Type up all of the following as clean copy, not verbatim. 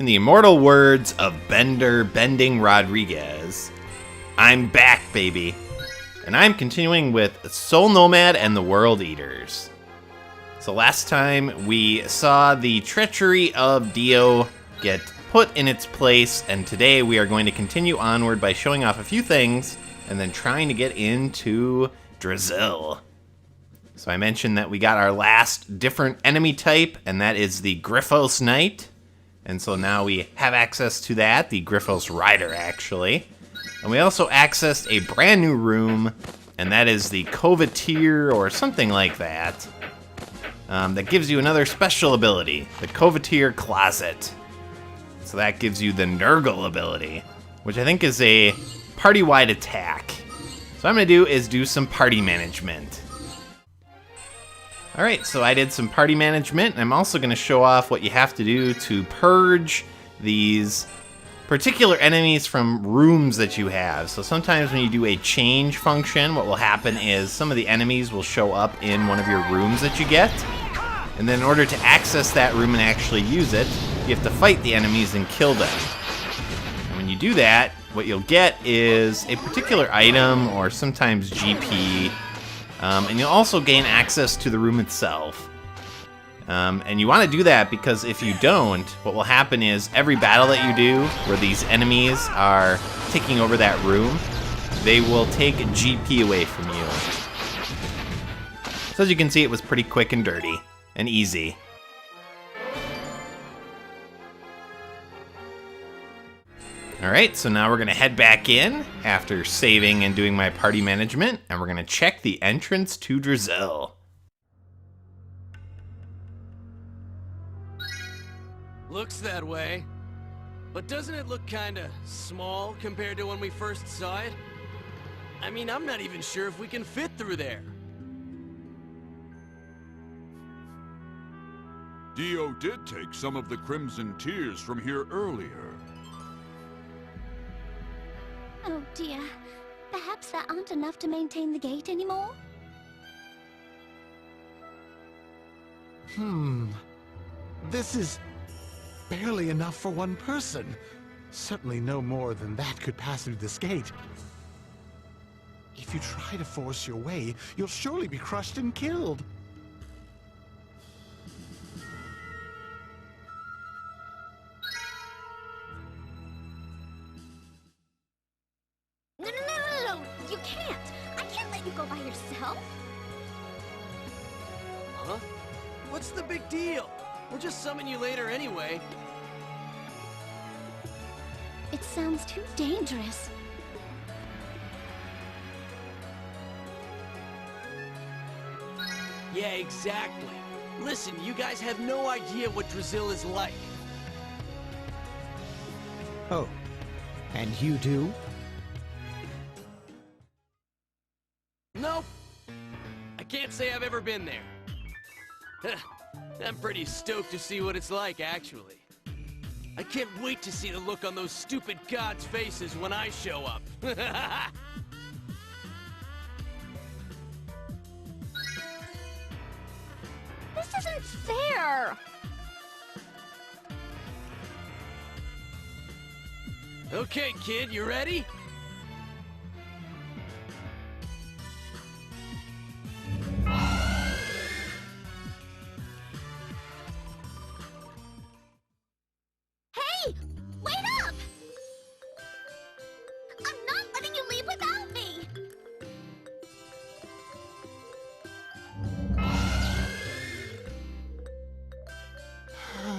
In the immortal words of Bender Bending Rodriguez, I'm back, baby. And I'm continuing with Soul Nomad and the World Eaters. So last time we saw the treachery of Dio get put in its place, and today we are going to continue onward by showing off a few things and then trying to get into Drazil. So I mentioned that we got our last different enemy type, and that is the Griffos Knight. And so now we have access to that, the Griffos Rider, actually. And we also accessed a brand new room, and that is the Coveteer, or something like that. That gives you another special ability, the Coveteer Closet. So that gives you the Nurgle ability, which I think is a party-wide attack. So what I'm going to do is do some party management. Alright, so I did some party management, and I'm also going to show off what you have to do to purge these particular enemies from rooms that you have. So sometimes when you do a change function, what will happen is some of the enemies will show up in one of your rooms that you get. And then in order to access that room and actually use it, you have to fight the enemies and kill them. And when you do that, what you'll get is a particular item or sometimes GP. And you'll also gain access to the room itself. And you want to do that because if you don't, what will happen is every battle that you do where these enemies are taking over that room, they will take GP away from you. So as you can see, it was pretty quick and dirty and easy. Alright, so now we're going to head back in after saving and doing my party management, and we're going to check the entrance to Drazil. Looks that way. But doesn't it look kinda small compared to when we first saw it? I mean, I'm not even sure if we can fit through there. Dio did take some of the Crimson Tears from here earlier. Oh dear. Perhaps there aren't enough to maintain the gate anymore? This is barely enough for one person. Certainly no more than that could pass through this gate. If you try to force your way, you'll surely be crushed and killed. No. You can't. I can't let you go by yourself. Huh? What's the big deal? We'll just summon you later anyway. It sounds too dangerous. Yeah, exactly. Listen, you guys have no idea what Drazil is like. Oh, and you do? Nope. I can't say I've ever been there. I'm pretty stoked to see what it's like, actually. I can't wait to see the look on those stupid gods' faces when I show up. This isn't fair! Okay, kid, you ready? Hey! Wait up! I'm not letting you leave without me!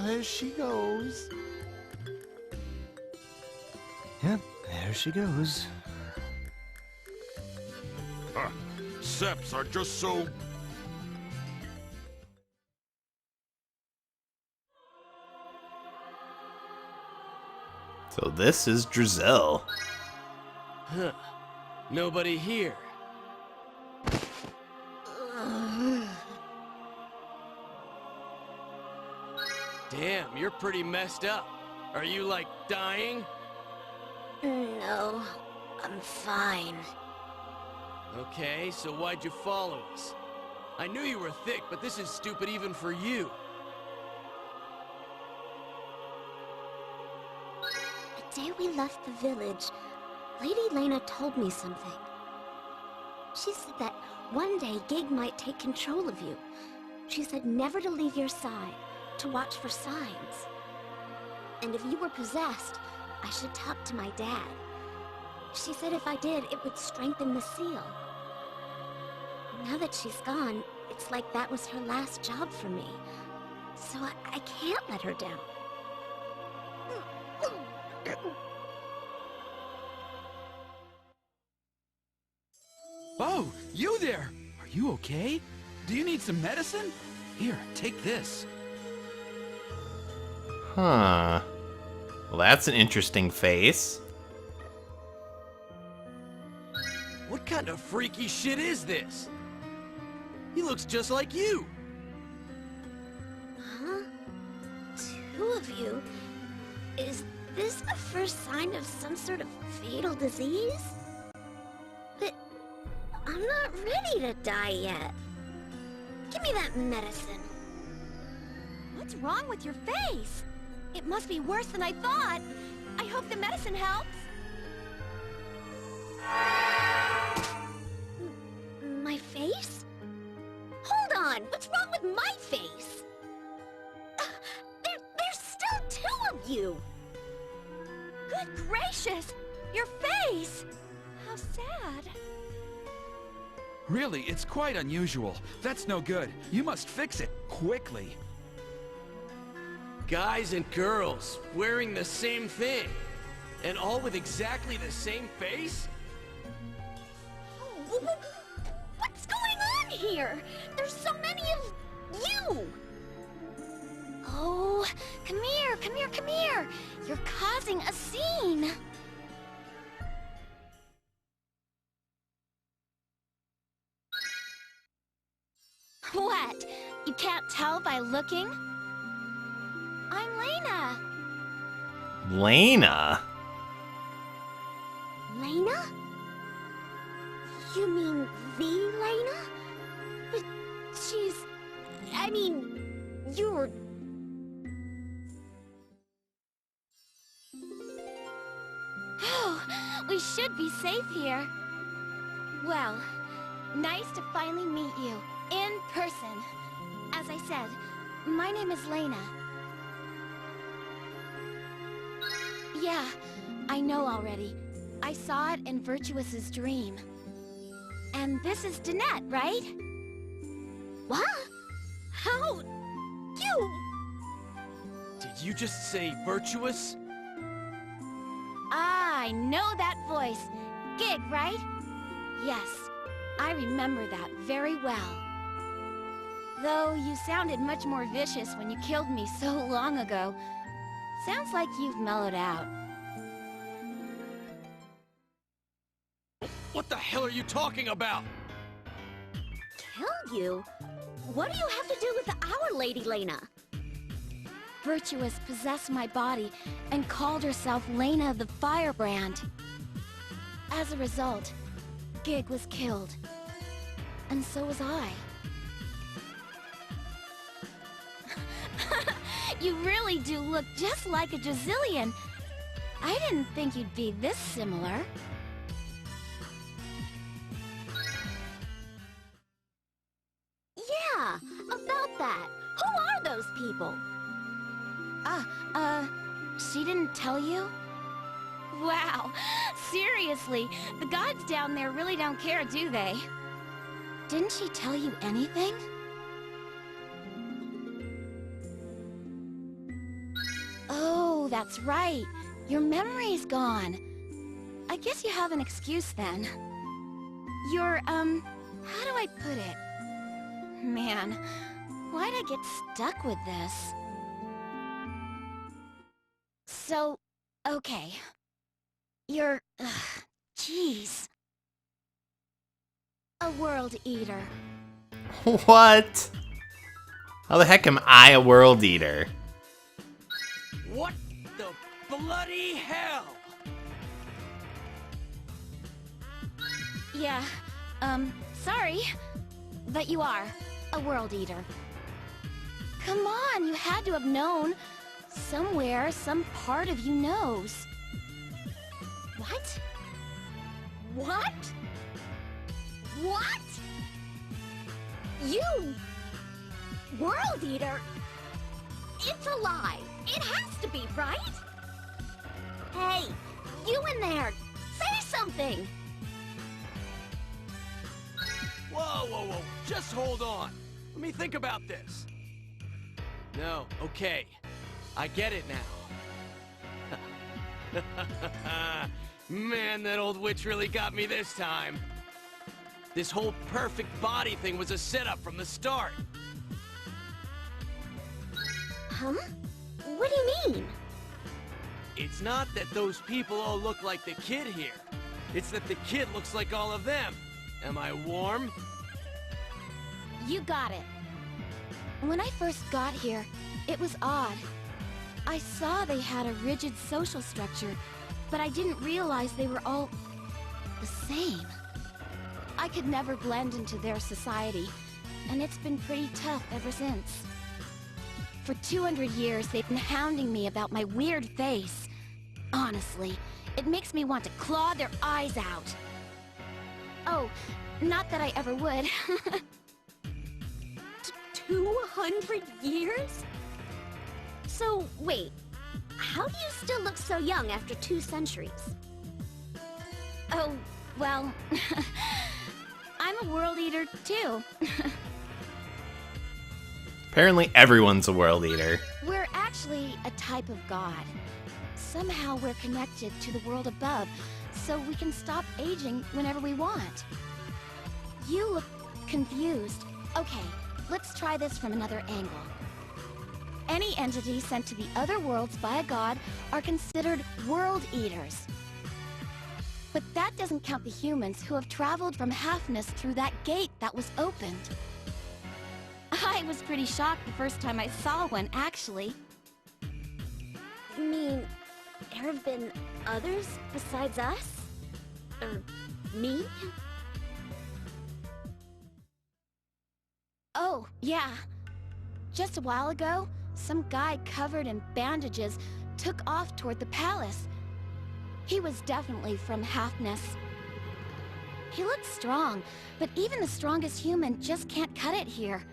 There she goes. Yep, there she goes. Seps are just so... So this is Drazil. Huh. Nobody here. Damn, you're pretty messed up. Are you, like, dying? No, I'm fine. Okay, so why'd you follow us? I knew you were thick, but this is stupid even for you. day we left the village, Lady Lena told me something. She said that one day Gig might take control of you. She said never to leave your side, to watch for signs. And if you were possessed, I should talk to my dad. She said if I did, it would strengthen the seal. Now that she's gone, it's like that was her last job for me. So I can't let her down. Oh, you there! Are you okay? Do you need some medicine? Here, take this. Huh. Well, that's an interesting face. What kind of freaky shit is this? He looks just like you. Huh? Two of you? Is this a first sign of some sort of fatal disease? But I'm not ready to die yet. Give me that medicine. What's wrong with your face? It must be worse than I thought. I hope the medicine helps. My face? Hold on, what's wrong with my face? There's still two of you! Good gracious! Your face! How sad. Really, it's quite unusual. That's no good. You must fix it quickly. Guys and girls wearing the same thing. And all with exactly the same face? What's going on here? There's so many of you! Oh, come here, come here, come here! You're causing a scene! What? You can't tell by looking? I'm Lena! Lena? Lena? You mean the Lena? But she's... I mean, you're... Oh, we should be safe here. Well, nice to finally meet you, in person. As I said, my name is Lena. Yeah, I know already. I saw it in Virtuous's dream. And this is Danette, right? What? How? You... Did you just say virtuous? I know that voice. Gig, right? Yes, I remember that very well. Though you sounded much more vicious when you killed me so long ago. Sounds like you've mellowed out. What the hell are you talking about? Kill you? What do you have to do with our Lady Lena? Virtuous possessed my body and called herself Lena the Firebrand. As a result, Gig was killed. And so was I. You really do look just like a Drazilian. I didn't think you'd be this similar. Yeah, about that. Who are those people? She didn't tell you? Wow, seriously, the gods down there really don't care, do they? Didn't she tell you anything? Oh, that's right. Your memory's gone. I guess you have an excuse then. You're, how do I put it? Man, why'd I get stuck with this? So, okay. You're, jeez. A world eater. What? How the heck am I a world eater? What the bloody hell? Yeah, sorry. But you are a world eater. Come on, you had to have known. Somewhere, some part of you knows. What? What? What? You... World Eater? It's a lie. It has to be, right? Hey, you in there! Say something! Whoa, whoa, whoa. Just hold on. Let me think about this. No, okay. I get it now. Man, that old witch really got me this time. This whole perfect body thing was a setup from the start. Huh? What do you mean? It's not that those people all look like the kid here. It's that the kid looks like all of them. Am I warm? You got it. When I first got here, it was odd. I saw they had a rigid social structure, but I didn't realize they were all the same. I could never blend into their society, and it's been pretty tough ever since. For 200 years, they've been hounding me about my weird face. Honestly, it makes me want to claw their eyes out. Oh, not that I ever would. 200 years? So, wait. How do you still look so young after 2 centuries? Oh, well... I'm a world eater, too. Apparently everyone's a world eater. We're actually a type of god. Somehow we're connected to the world above, so we can stop aging whenever we want. You look confused. Okay, let's try this from another angle. Any entity sent to the other worlds by a god are considered world eaters. But that doesn't count the humans who have traveled from Halfness through that gate that was opened. I was pretty shocked the first time I saw one, actually. You mean, there have been others besides us? Or me? Oh, yeah. Just a while ago, some guy covered in bandages took off toward the palace. He was definitely from Halfness. He looked strong, but even the strongest human just can't cut it here.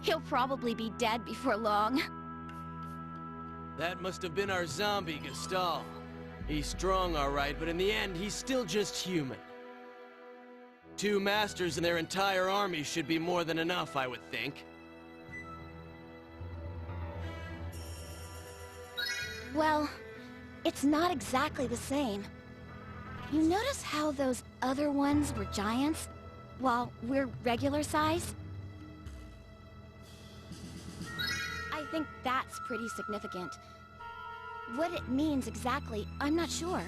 He'll probably be dead before long. That must have been our zombie, Gestahl. He's strong, all right, but in the end, he's still just human. 2 masters and their entire army should be more than enough, I would think. Well, it's not exactly the same. You notice how those other ones were giants, while we're regular size? I think that's pretty significant. What it means exactly, I'm not sure.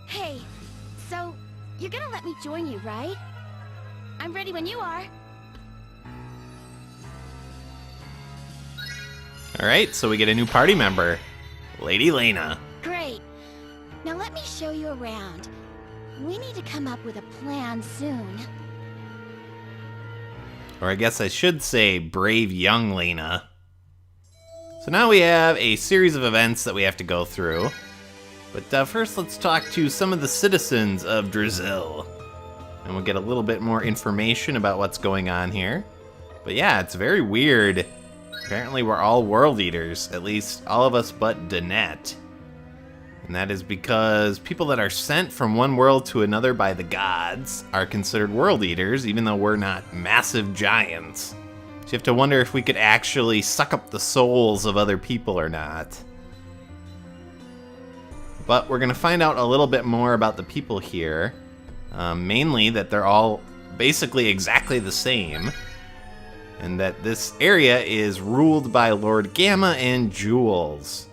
Hey, so you're gonna let me join you, right? I'm ready when you are. Alright, so we get a new party member, Lady Lena. Great. Now let me show you around. We need to come up with a plan soon. Or I guess I should say brave young Lena. So now we have a series of events that we have to go through. But first let's talk to some of the citizens of Drazil. And we'll get a little bit more information about what's going on here. But yeah, it's very weird. Apparently we're all world eaters, at least all of us but Danette. And that is because people that are sent from one world to another by the gods are considered world eaters, even though we're not massive giants. So you have to wonder if we could actually suck up the souls of other people or not. But we're going to find out a little bit more about the people here. Mainly that they're all basically exactly the same. And that this area is ruled by Lord Gamma and Jules.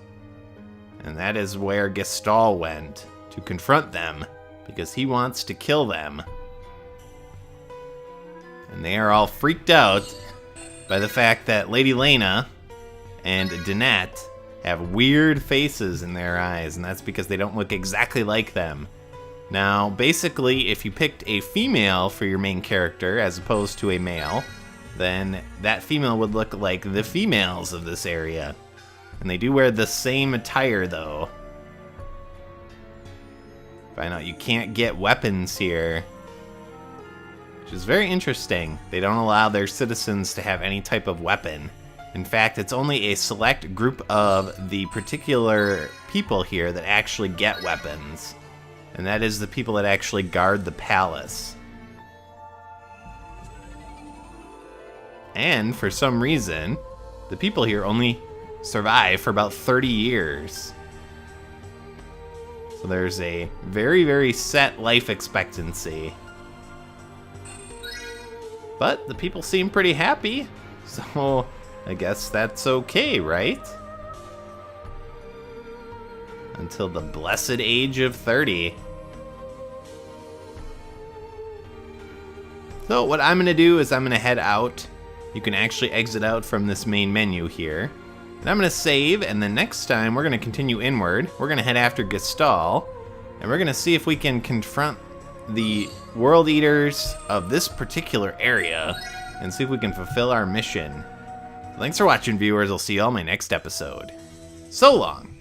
And that is where Gestahl went, to confront them, because he wants to kill them. And they are all freaked out by the fact that Lady Lena and Danette have weird faces in their eyes, and that's because they don't look exactly like them. Now, basically, if you picked a female for your main character as opposed to a male, then that female would look like the females of this area. And they do wear the same attire, though. Find out you can't get weapons here, which is very interesting. They don't allow their citizens to have any type of weapon. In fact, it's only a select group of the particular people here that actually get weapons. And that is the people that actually guard the palace. And for some reason, the people here only survive for about 30 years. So there's a very, very set life expectancy. But the people seem pretty happy, so I guess that's okay, right? Until the blessed age of 30. So what I'm gonna do is I'm gonna head out. You can actually exit out from this main menu here. And I'm gonna save, and then next time we're gonna continue inward. We're gonna head after Gestahl, and we're gonna see if we can confront the World Eaters of this particular area and see if we can fulfill our mission. Thanks for watching, viewers. I'll see you all in my next episode. So long!